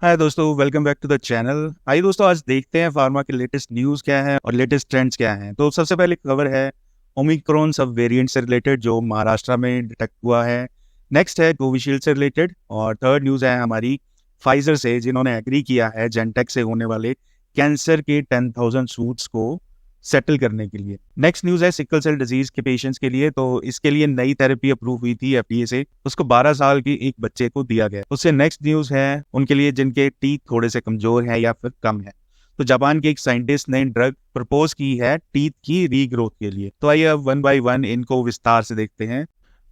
हाय दोस्तों, welcome back to the channel. आइए दोस्तों, आज देखते हैं फार्मा के लेटेस्ट न्यूज़ क्या है और लेटेस्ट ट्रेंड्स क्या हैं। तो सबसे पहले खबर है ओमिक्रॉन सब वेरिएंट से रिलेटेड जो महाराष्ट्र में डिटेक्ट हुआ है। नेक्स्ट है कोविशील्ड से रिलेटेड, और थर्ड न्यूज़ है हमारी फाइजर से, जिन्होंने एग्री किया है जेनटेक से होने वाले कैंसर के 10,000 सूट्स को सेटल करने के लिए। नेक्स्ट न्यूज़ है सिकल सेल डिजीज के पेशेंट्स के लिए। तो इसके लिए नई थेरेपी अप्रूव हुई थी एफडीए से, उसको 12 साल की एक बच्चे को दिया गया। उससे नेक्स्ट न्यूज़ है उनके लिए जिनके टीथ थोड़े से कमजोर है या फिर कम है। तो जापान के एक साइंटिस्ट ने ड्रग प्रपोज की है टीथ की रीग्रोथ के लिए। तो आइए अब वन बाय वन इनको विस्तार से देखते हैं।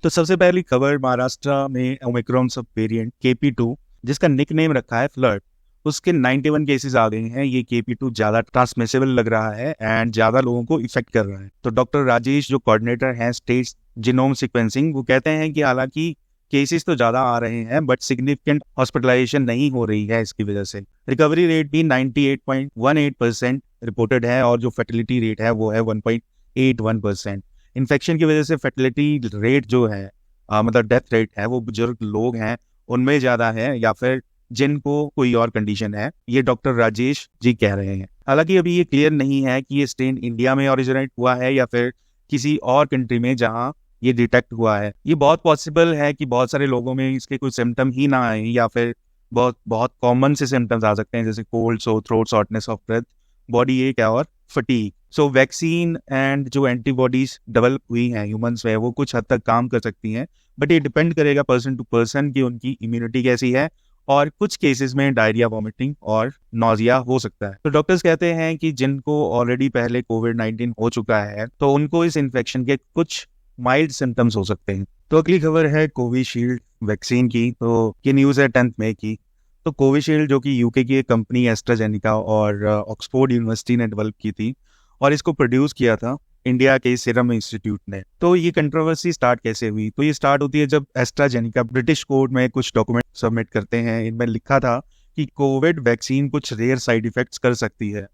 तो सबसे पहली खबर, महाराष्ट्र में ओमिक्रॉन सब वेरिएंट KP2, जिसका निक नेम रखा है फ्लर्ट, उसके 91 केसेस आ गए हैं। ये KP2 ज्यादा ट्रांसमिसेबल लग रहा है एंड ज्यादा लोगों को इफेक्ट कर रहा है। तो डॉक्टर राजेश, जो कोऑर्डिनेटर हैं स्टेट जीनोम सीक्वेंसिंग, वो कहते हैं कि हालांकि केसेस तो ज्यादा आ रहे हैं बट सिग्निफिकेंट हॉस्पिटलाइजेशन नहीं हो रही है इसकी वजह से। रिकवरी रेट भी 98.18% रिपोर्टेड है और जो फर्टिलिटी रेट है वो है 1.81%। इन्फेक्शन की वजह से फर्टिलिटी रेट जो है मतलब डेथ रेट है वो बुजुर्ग लोग हैं उनमें ज्यादा है या फिर जिनको कोई और कंडीशन है, ये डॉक्टर राजेश जी कह रहे हैं। हालांकि अभी ये क्लियर नहीं है कि ये स्ट्रेन इंडिया में ओरिजिनेट हुआ है या फिर किसी और कंट्री में जहां ये डिटेक्ट हुआ है। ये बहुत पॉसिबल है कि बहुत सारे लोगों में इसके कोई सिम्टम ही ना आए या फिर बहुत बहुत कॉमन से सिम्टम्स आ सकते हैं, जैसे cold, sore throat, shortness of breath, body ache और फटीग। सो वैक्सीन एंड जो एंटीबॉडीज डेवलप हुई हैं ह्यूमंस में, वो कुछ हद तक काम कर सकती हैं, बट ये डिपेंड करेगा पर्सन टू पर्सन कि उनकी इम्यूनिटी कैसी है, और कुछ केसेस में डायरिया, वॉमिटिंग और नोजिया हो सकता है। तो डॉक्टर्स कहते हैं कि जिनको ऑलरेडी पहले कोविड-19 हो चुका है तो उनको इस इन्फेक्शन के कुछ माइल्ड सिम्टम्स हो सकते हैं। तो अगली खबर है कोविशील्ड वैक्सीन की। तो ये न्यूज़ है 10 मई की। तो कोविशील्ड, जो कि यूके की एक कंपनी एस्ट्राजेनिका और ऑक्सफोर्ड यूनिवर्सिटी ने डेवलप की थी और इसको प्रोड्यूस किया था इंडिया के सीरम इंस्टीट्यूट ने। तो ये कंट्रोवर्सी स्टार्ट कैसे हुई? तो ये स्टार्ट होती है जब एस्ट्राजेनिका ब्रिटिश कोर्ट में कुछ डॉक्यूमेंट सबमिट करते हैं। इनमें लिखा था कि कोविड वैक्सीन कुछ रेयर साइड इफेक्ट्स कर सकती है।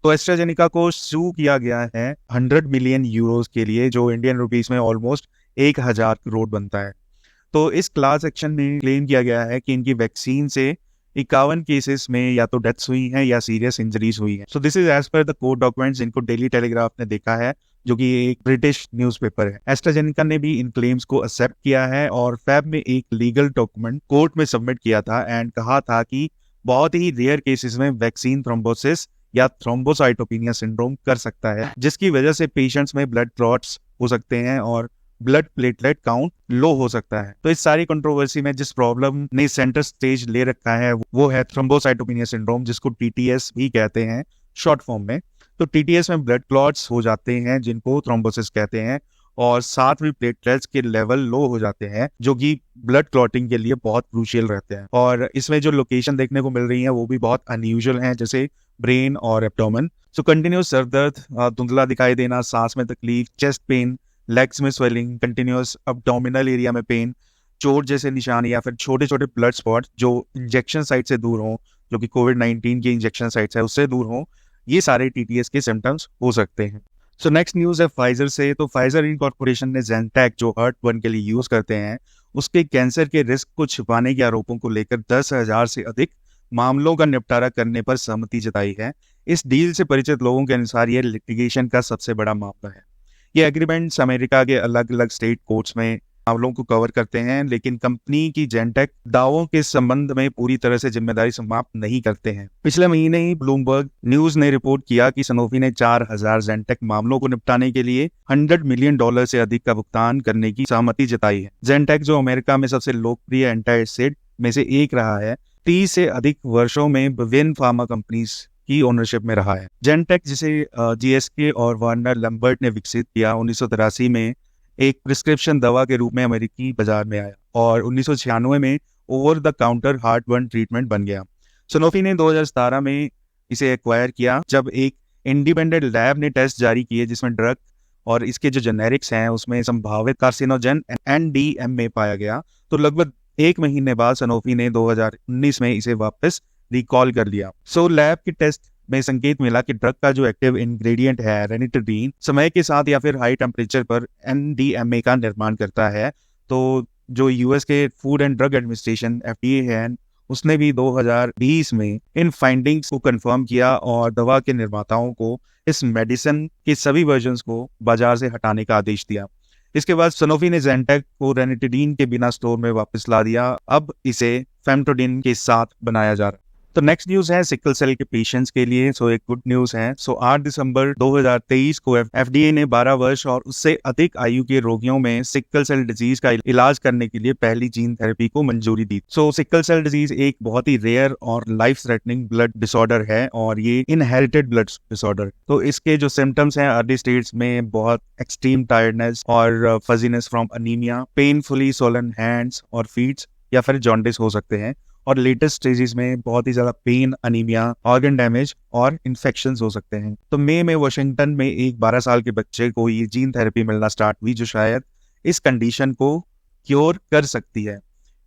तो एस्ट्राजेनिका को सू किया गया है 100 मिलियन यूरोज के लिए, जो इंडियन रुपीस में ऑलमोस्ट 1,000 करोड़ बनता है। तो इस क्लास एक्शन में क्लेम किया गया है कि इनकी वैक्सीन से 51 केसेस में या तो डेथ्स हुई हैं या सीरियस इंजरीज हुई हैं। So this is as per the court documents, इनको डेली टेलीग्राफ ने देखा है, जो कि एक ब्रिटिश न्यूज़पेपर है। एस्ट्राजेनिका ने भी इन क्लेम्स को एक्सेप्ट किया है और फैब में एक लीगल डॉक्यूमेंट कोर्ट में सबमिट किया था एंड कहा था कि बहुत ही रेयर केसेस में वैक्सीन थ्रोम्बोसिस या थ्रोम्बोसाइटोपेनिया सिंड्रोम कर सकता है, जिसकी वजह से पेशेंट्स में ब्लड क्लॉट्स हो सकते हैं और ब्लड प्लेटलेट काउंट लो हो सकता है। तो इस सारी कंट्रोवर्सी में जिस प्रॉब्लम ने सेंटर स्टेज ले रखा है वो है थ्रोम्बोसाइटोपेनिया सिंड्रोम, जिसको TTS भी कहते हैं शॉर्ट फॉर्म में। तो TTS में ब्लड क्लॉट्स हो जाते हैं जिनको थ्रोम्बोसिस कहते हैं, और साथ में प्लेटलेट्स के लेवल लो हो जाते हैं, जो कि ब्लड क्लॉटिंग के लिए बहुत क्रूशियल रहते हैं। और इसमें जो लोकेशन देखने को मिल रही है वो भी बहुत अनयूजुअल हैं, जैसे ब्रेन और एब्डोमेन। सो कंटिन्यूस सर दर्द, धुंधला दिखाई देना, सांस में तकलीफ, चेस्ट पेन, लेग्स में स्वेलिंग, कंटिन्यूस अब्डोमिनल एरिया में पेन, चोट जैसे निशान या फिर छोटे छोटे ब्लड स्पॉट जो इंजेक्शन साइट से दूर हो, जो कि कोविड-19 की इंजेक्शन साइट है उससे दूर हो, ये सारे TTS के सिम्टम्स हो सकते हैं। सो नेक्स्ट न्यूज़ है फाइजर से। तो फाइजर इनकॉर्पोरेशन ने जेनटेक, जो हार्ट-1 के लिए यूज करते हैं, उसके कैंसर के रिस्क को छिपाने के आरोपों को लेकर 10,000 से अधिक मामलों का निपटारा करने पर सहमति जताई है। इस डील से परिचित लोगों के अनुसार यह लिटिगेशन का सबसे बड़ा मामला है। ये एग्रीमेंट्स अमेरिका के अलग अलग स्टेट कोर्ट्स में मामलों को कवर करते हैं, लेकिन कंपनी की जेनटेक दावों के संबंध में पूरी तरह से जिम्मेदारी समाप्त नहीं करते हैं। पिछले महीने ही ब्लूमबर्ग न्यूज ने रिपोर्ट किया कि सनोफी ने 4,000 जेनटेक मामलों को निपटाने के लिए $100 मिलियन से अधिक का भुगतान करने की सहमति जताई है। जेनटेक, जो अमेरिका में सबसे लोकप्रिय एंटासिड में से एक रहा है, 30 से अधिक वर्षों में विभिन्न फार्मा कंपनीज की ओनरशिप में रहा है। जेनटेक, जिसे GSK और वार्नर लैम्बर्ट ने विकसित किया, 1983 में एक प्रिस्क्रिप्शन दवा के रूप में अमेरिकी बाजार में आया और 1996 में ओवर द काउंटर हार्ट-1 ट्रीटमेंट बन गया। सनोफी ने 2017 में इसे एक्वायर किया, जब एक इंडिपेंडेंट लैब ने टेस्ट जारी किए जिसमें ड्रग और इसके जो जेनेरिक्स हैं उसमें संभावित कार्सिनोजन NDMA पाया गया। तो लगभग एक महीने बाद सनोफी ने 2019 में इसे वापस रिकॉल कर लिया। सो लैब के टेस्ट में संकेत मिला कि ड्रग का जो एक्टिव इंग्रेडिएंट है रेनिट्रीन, समय के साथ या फिर हाई टेम्परेचर पर NDMA का निर्माण करता है। तो जो US के food and drug administration FDA है, उसने भी 2020 में इन फाइंडिंग्स को कंफर्म किया और दवा के निर्माताओं को इस मेडिसिन के सभी वर्जन्स को बाजार से हटाने का आदेश दिया। इसके बाद सनोफी ने ज़ेंटेक को रेनिटिडीन के बिना स्टोर में वापस ला दिया। अब इसे फेमटोडिन के साथ बनाया जा रहा है। तो नेक्स्ट न्यूज है सिकल सेल के पेशेंट्स के लिए। एक गुड न्यूज है। 8 दिसंबर 2023 को एफडीए ने 12 वर्ष और उससे अधिक आयु के रोगियों में सिकल सेल डिजीज का इलाज करने के लिए पहली जीन थेरेपी को मंजूरी दी। सिकल सेल डिजीज एक बहुत ही रेयर और लाइफ थ्रेटनिंग ब्लड डिसऑर्डर है और ये इनहेरिटेड ब्लड डिसऑर्डर। तो इसके जो सिम्टम्स हैं अर्ली स्टेज में बहुत एक्सट्रीम टायर्डनेस और fuzziness from anaemia, painfully swollen hands और फीट्स या फिर जॉन्डिस हो सकते हैं। और लेटेस्ट स्टेजेस में बहुत ही ज्यादा पेन, अनीमिया, ऑर्गन डैमेज और इन्फेक्शंस हो सकते हैं। तो मई में वाशिंगटन में एक 12 साल के बच्चे को ये जीन थेरेपी मिलना स्टार्ट हुई जो शायद इस कंडीशन को क्योर कर सकती है।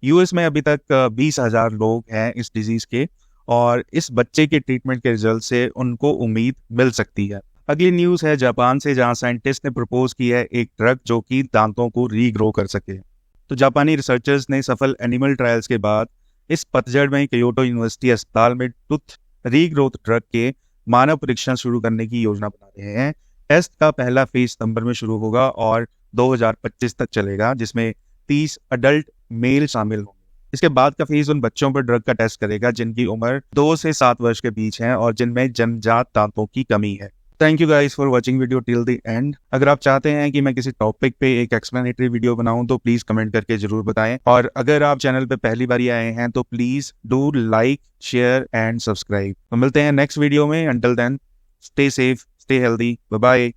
यूएस में अभी तक 20,000 लोग हैं इस डिजीज के और इस बच्चे के ट्रीटमेंट के रिजल्ट से उनको उम्मीद मिल सकती है। अगली न्यूज है जापान से, जहां साइंटिस्ट ने प्रपोज किया है एक ड्रग जो कि दांतों को रीग्रो कर सके। तो जापानी रिसर्चर्स ने सफल एनिमल ट्रायल्स के बाद इस पतझड़ में क्योटो यूनिवर्सिटी अस्पताल में टूथ रीग्रोथ ड्रग के मानव परीक्षण शुरू करने की योजना बना रहे हैं। टेस्ट का पहला फेज सितंबर में शुरू होगा और 2025 तक चलेगा, जिसमें 30 अडल्ट मेल शामिल होंगे। इसके बाद का फेज उन बच्चों पर ड्रग का टेस्ट करेगा जिनकी उम्र 2 से 7 वर्ष के बीच है और जिनमें जन्मजात दांतों की कमी है। Thank you guys for watching video till the end. अगर आप चाहते हैं कि मैं किसी टॉपिक पे एक एक्सप्लेनेटरी वीडियो बनाऊं तो प्लीज कमेंट करके जरूर बताएं। और अगर आप चैनल पे पहली बार आए हैं तो please do like, share and subscribe. तो मिलते हैं नेक्स्ट वीडियो में। Until then stay safe, stay healthy, bye bye.